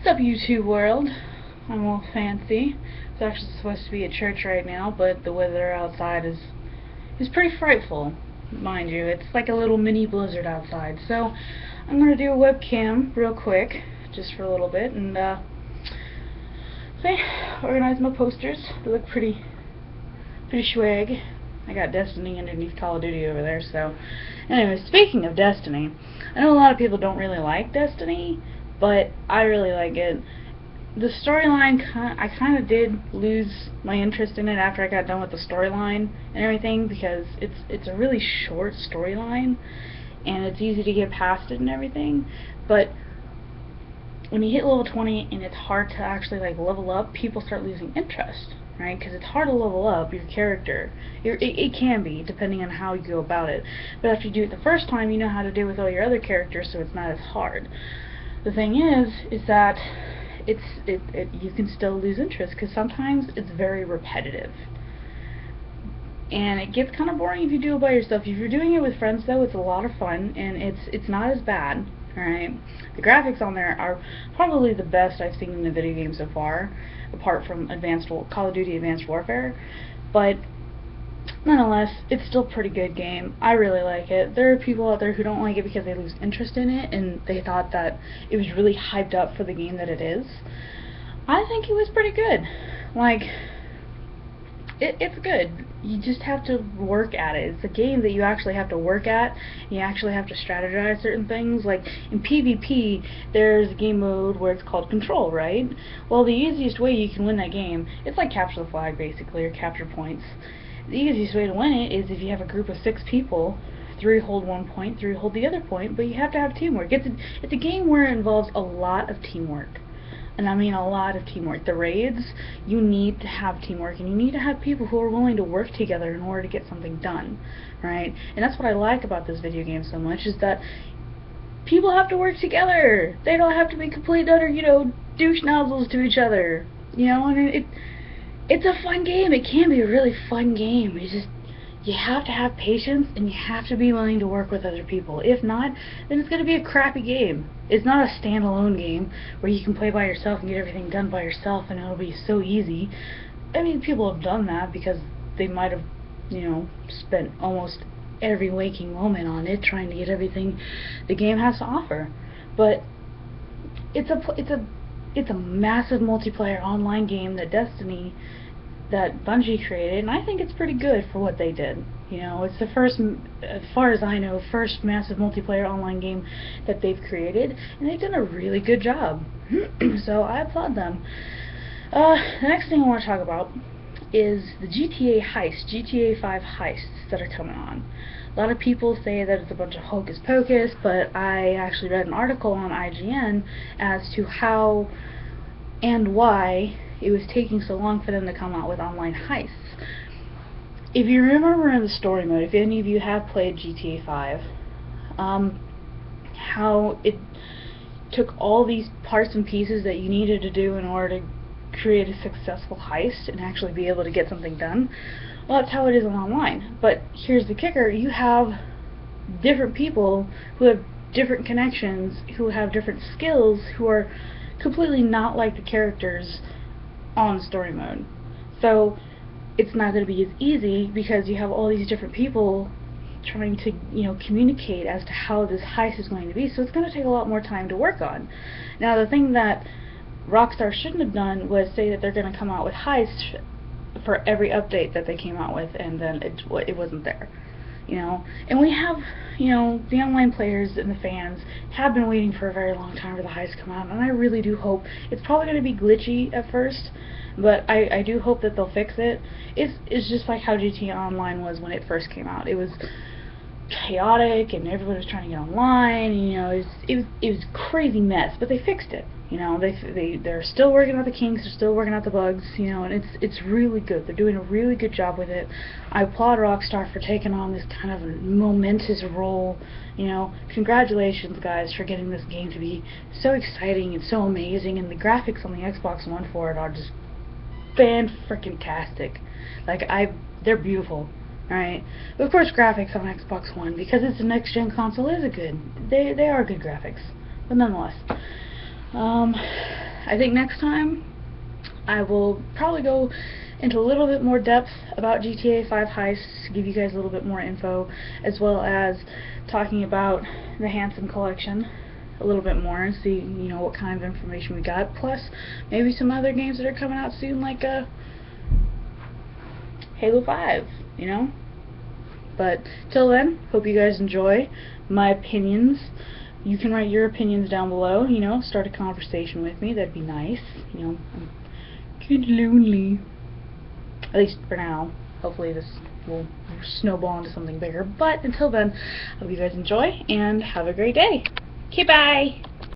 What's up, YouTube world? I'm all fancy. It's actually supposed to be at church right now, but the weather outside is pretty frightful, mind you. It's like a little mini blizzard outside. So I'm gonna do a webcam real quick, just for a little bit, and organize my posters. They look pretty swag. I got Destiny underneath Call of Duty over there. So anyway, speaking of Destiny, I know a lot of people don't really like Destiny, but I really like it. The storyline, I kind of did lose my interest in it after I got done with the storyline and everything, because it's a really short storyline and it's easy to get past it and everything. But when you hit level 20 and it's hard to actually like level up, people start losing interest, right? Because it's hard to level up your character. It can be, depending on how you go about it. But after you do it the first time, you know how to do it with all your other characters, so it's not as hard. The thing is that you can still lose interest, because sometimes it's very repetitive. And it gets kind of boring if you do it by yourself. If you're doing it with friends, though, it's a lot of fun, and it's not as bad. Alright, the graphics on there are probably the best I've seen in a video game so far, apart from Call of Duty Advanced Warfare. But nonetheless, it's still a pretty good game. I really like it. There are people out there who don't like it because they lose interest in it, and they thought that it was really hyped up for the game that it is. I think it was pretty good. Like, it's good. You just have to work at it. It's a game that you actually have to work at. You actually have to strategize certain things. Like in PvP, there's a game mode where it's called Control, right? Well, the easiest way you can win that game, it's like capture the flag basically, or capture points. The easiest way to win it is if you have a group of 6 people, 3 hold one point, 3 hold the other point, but you have to have teamwork. It's a game where it involves a lot of teamwork. And I mean a lot of teamwork. The raids, you need to have teamwork, and you need to have people who are willing to work together in order to get something done, right? And that's what I like about this video game so much, is that people have to work together. They don't have to be complete utter, douche nozzles to each other. And it's a fun game. It can be a really fun game. You have to have patience, and you have to be willing to work with other people. If not, then it's going to be a crappy game. It's not a standalone game where you can play by yourself and get everything done by yourself and it'll be so easy. I mean, people have done that because they might have, spent almost every waking moment on it trying to get everything the game has to offer. But it's a massive multiplayer online game that Bungie created, and I think it's pretty good for what they did. It's the first, as far as I know, first massive multiplayer online game that they've created, and they've done a really good job. So I applaud them. The next thing I want to talk about is the GTA 5 heists that are coming on. A lot of people say that it's a bunch of hocus pocus, but I actually read an article on IGN as to how and why it was taking so long for them to come out with online heists. If you remember in the story mode, if any of you have played GTA 5, how it took all these parts and pieces that you needed to do in order to create a successful heist and actually be able to get something done. Well, that's how it is online. But here's the kicker: you have different people who have different connections, who have different skills, who are completely not like the characters on story mode. So it's not going to be as easy because you have all these different people trying to communicate as to how this heist is going to be, so it's going to take a lot more time to work on. Now, the thing that Rockstar shouldn't have done was say that they're going to come out with heists for every update that they came out with, and then it wasn't there. And we have, the online players and the fans have been waiting for a very long time for the heist to come out, and I really do hope. It's probably going to be glitchy at first, but I do hope that they'll fix it. It's just like how GTA Online was when it first came out. It was chaotic, and everybody was trying to get online, and, it was a crazy mess, but they fixed it. They're still working out the kinks, they're still working out the bugs, and it's really good. They're doing a really good job with it. I applaud Rockstar for taking on this kind of a momentous role. Congratulations, guys, for getting this game to be so exciting and so amazing, and the graphics on the Xbox One for it are just fan-frickin-tastic. Like, they're beautiful. Alright, but of course graphics on Xbox One, because it's a next-gen console, is good. They are good graphics, but nonetheless. I think next time I will probably go into a little bit more depth about GTA 5 Heists, give you guys a little bit more info, as well as talking about the Handsome collection a little bit more and see, you know, what kind of information we got, plus maybe some other games that are coming out soon, like Halo 5, you know? But till then, hope you guys enjoy my opinions. You can write your opinions down below, you know, start a conversation with me, that'd be nice. You know, I'm kinda lonely. At least for now. Hopefully this will snowball into something bigger. But until then, hope you guys enjoy and have a great day. Okay, bye!